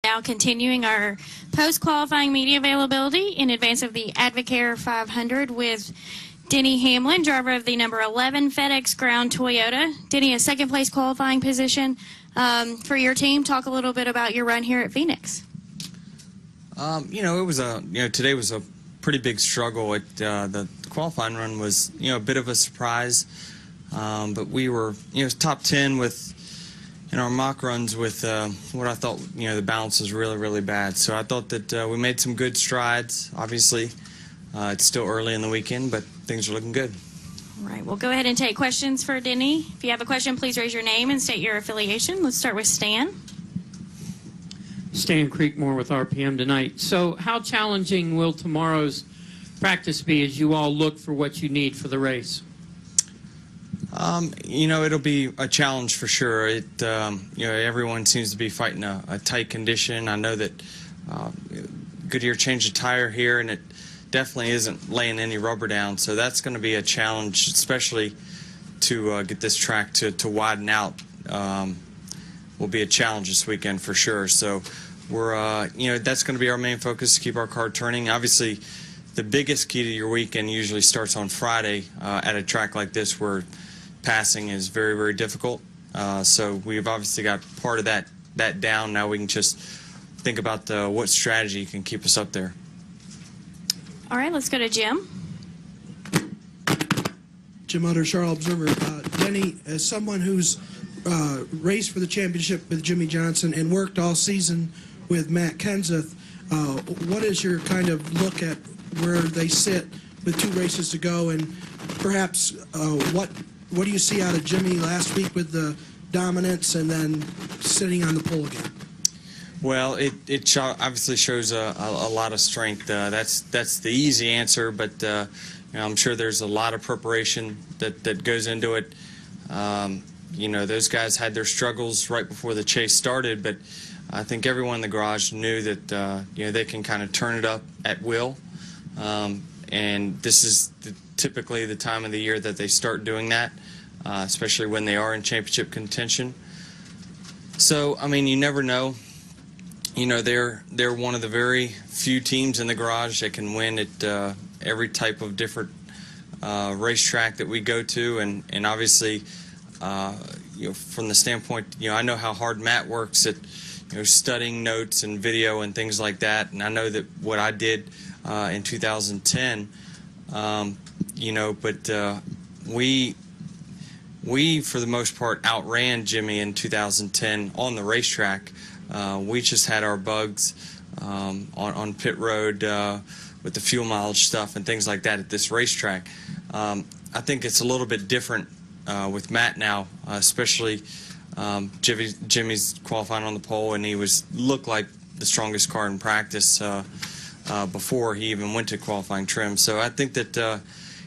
now continuing our post-qualifying media availability in advance of the AdvoCare 500 with Denny Hamlin, driver of the number 11 FedEx Ground Toyota. Denny, a second-place qualifying position for your team. Talk a little bit about your run here at Phoenix. It was today was a pretty big struggle. The qualifying run was, a bit of a surprise, but we were, top 10 in our mock runs with what I thought, the balance was really, really bad. So I thought that we made some good strides. Obviously, it's still early in the weekend, but things are looking good. All right, we'll go ahead and take questions for Denny. If you have a question, please raise your name and state your affiliation. Let's start with Stan. Stan Creekmore with RPM tonight. So how challenging will tomorrow's practice be as you all look for what you need for the race? It'll be a challenge for sure. Everyone seems to be fighting a tight condition. I know that Goodyear changed a tire here, and it definitely isn't laying any rubber down. So that's going to be a challenge, especially to get this track to widen out. Will be a challenge this weekend for sure. So we're, that's going to be our main focus, to keep our car turning. Obviously, the biggest key to your weekend usually starts on Friday at a track like this where passing is very, very difficult. So we've obviously got part of that down. Now we can just think about what strategy can keep us up there. All right, let's go to Jim. Jim Utter, Charlotte Observer. Denny, as someone who's raced for the championship with Jimmy Johnson and worked all season with Matt Kenseth, what is your kind of look at where they sit with 2 races to go, and perhaps what do you see out of Jimmy last week with the dominance and then sitting on the pole again? Well, it obviously shows a lot of strength. That's the easy answer, but I'm sure there's a lot of preparation that goes into it. Those guys had their struggles right before the chase started, but I think everyone in the garage knew that they can kind of turn it up at will. And this is typically the time of the year that they start doing that, especially when they are in championship contention. So, you never know. They're one of the very few teams in the garage that can win at every type of different racetrack that we go to, and obviously, from the standpoint, I know how hard Matt works at studying notes and video and things like that, and I know that what I did in 2010, but we for the most part outran Jimmy in 2010 on the racetrack. We just had our bugs on pit road with the fuel mileage stuff and things like that at this racetrack. I think it's a little bit different with Matt now, especially Jimmy's qualifying on the pole, and he looked like the strongest car in practice before he even went to qualifying trim. So I think that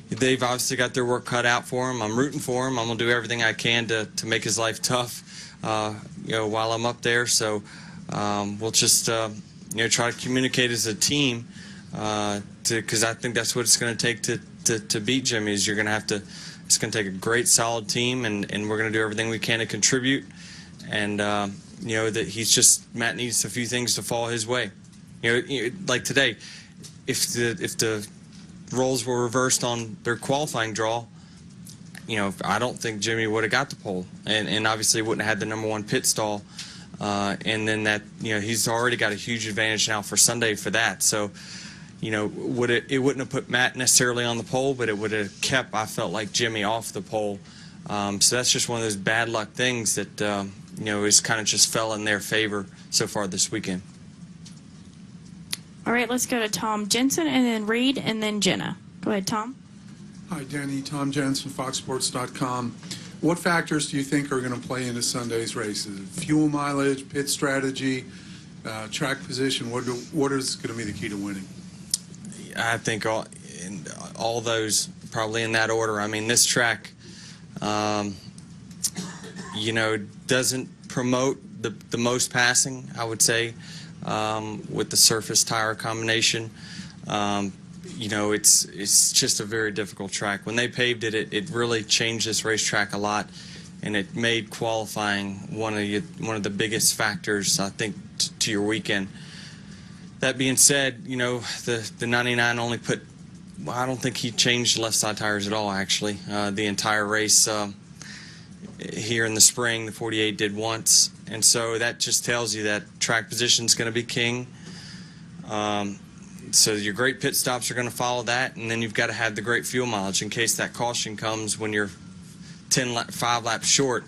they've obviously got their work cut out for him. I'm rooting for him. I'm going to do everything I can to make his life tough while I'm up there. So we'll just try to communicate as a team because I think that's what it's going to take to beat Jimmy. Is you're going to have to. It's going to take a great, solid team, and we're going to do everything we can to contribute. And that Matt needs a few things to fall his way. Like today, if the roles were reversed on their qualifying draw, I don't think Jimmy would have got the pole, and obviously wouldn't have had the #1 pit stall. And then that, he's already got a huge advantage now for Sunday for that. So, it wouldn't have put Matt necessarily on the pole, but it would have kept, I felt like, Jimmy off the pole. So that's just one of those bad luck things that, is kind of just fell in their favor so far this weekend. All right, let's go to Tom Jensen, and then Reed, and then Jenna. Go ahead, Tom. Hi, Denny. Tom Jensen, FoxSports.com. What factors do you think are going to play into Sunday's race? Is it fuel mileage, pit strategy, track position? What is going to be the key to winning? I think all those probably in that order. This track, doesn't promote the most passing, I would say, with the surface tire combination. It's just a very difficult track. When they paved it, it really changed this racetrack a lot. and it made qualifying one of the biggest factors, I think, to your weekend. That being said, you know, the 99 only put, well, I don't think he changed left side tires at all, actually. The entire race here in the spring, the 48 did once. And so that just tells you that track position is going to be king. So your great pit stops are going to follow that, and then you've got to have the great fuel mileage in case that caution comes when you're 5 laps short.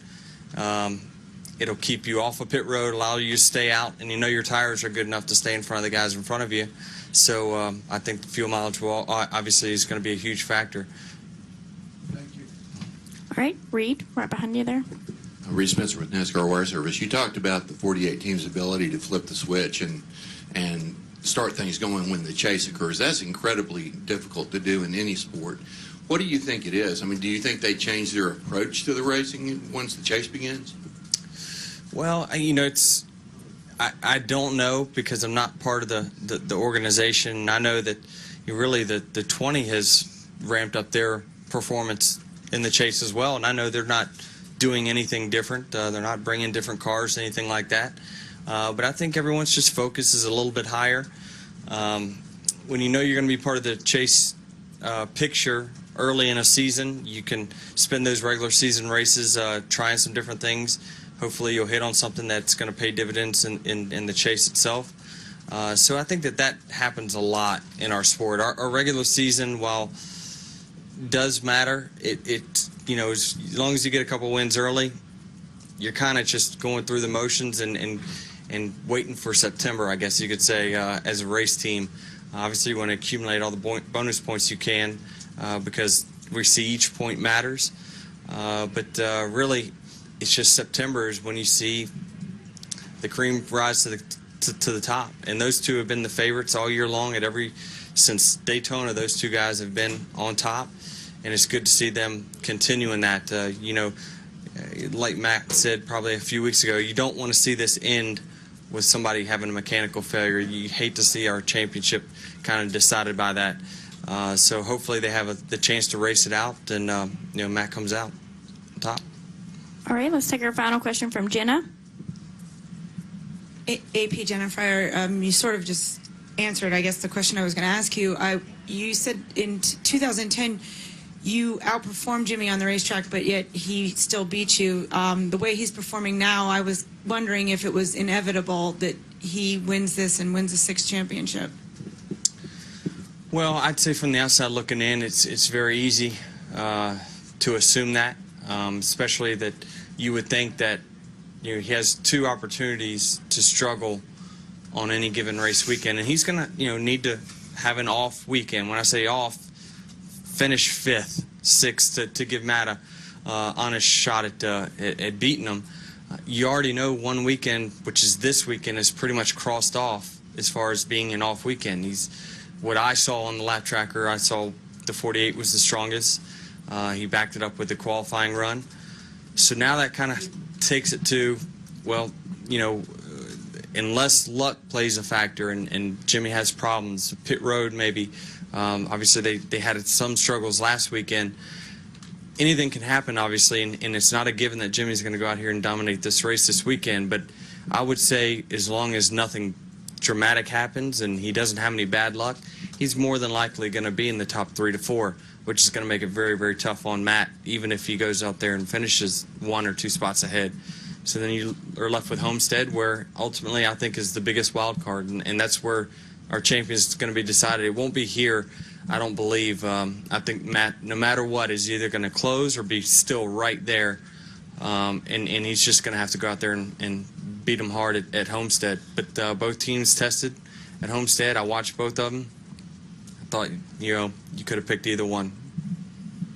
It'll keep you off of pit road, allow you to stay out, and you know your tires are good enough to stay in front of the guys in front of you. So I think the fuel mileage will obviously is going to be a huge factor. Thank you. All right, Reed, right behind you there. Reed Spencer with NASCAR Wire Service. You talked about the 48 team's ability to flip the switch and start things going when the chase occurs. That's incredibly difficult to do in any sport. What do you think it is? I mean, do you think they change their approach to the racing once the chase begins? Well, you know, I don't know because I'm not part of the organization. I know that really the 20 has ramped up their performance in the chase as well, and I know they're not doing anything different. They're not bringing different cars, anything like that. But I think everyone's just focus is a little bit higher. When you know you're going to be part of the chase picture early in a season, you can spend those regular season races trying some different things. Hopefully you'll hit on something that's going to pay dividends in the chase itself. So I think that happens a lot in our sport. Our regular season, while does matter, it you know, as long as you get a couple wins early, you're kind of just going through the motions and waiting for September, I guess you could say, as a race team. Obviously, you want to accumulate all the bonus points you can because we see each point matters. But really, it's just September is when you see the cream rise to the top. And those two have been the favorites all year long. Since Daytona, those two guys have been on top. And it's good to see them continuing that. You know, like Matt said probably a few weeks ago, you don't want to see this end with somebody having a mechanical failure. You hate to see our championship kind of decided by that. So hopefully they have the chance to race it out, and you know, Matt comes out on top. All right, let's take our final question from Jenna. AP Jennifer, you sort of just answered, I guess, the question I was going to ask you. You said in 2010 you outperformed Jimmy on the racetrack, but yet he still beat you. The way he's performing now, I was wondering if it was inevitable that he wins this and wins a 6th championship. Well, I'd say from the outside looking in, it's very easy to assume that, especially that you would think that, you know, he has 2 opportunities to struggle on any given race weekend, and he's going to, you know, need to have an off weekend. When I say off, finish 5th, 6th to give Matt a honest shot at beating him. You already know one weekend, which is this weekend, is pretty much crossed off as far as being an off weekend. What I saw on the lap tracker, I saw the 48 was the strongest. He backed it up with the qualifying run. So now that kind of takes it to, well, you know, unless luck plays a factor and Jimmy has problems, pit road maybe. Obviously, they had some struggles last weekend. Anything can happen, obviously, and it's not a given that Jimmy's going to go out here and dominate this race this weekend. But I would say as long as nothing dramatic happens and he doesn't have any bad luck, he's more than likely going to be in the top 3 to 4, which is going to make it very, very tough on Matt, even if he goes out there and finishes 1 or 2 spots ahead. So then you are left with Homestead, where ultimately I think is the biggest wild card, and that's where our champion is going to be decided. It won't be here, I don't believe. I think Matt, no matter what, is either going to close or be still right there, and he's just going to have to go out there and beat him hard at Homestead. But both teams tested at Homestead. I watched both of them. I thought, you know, you could have picked either one.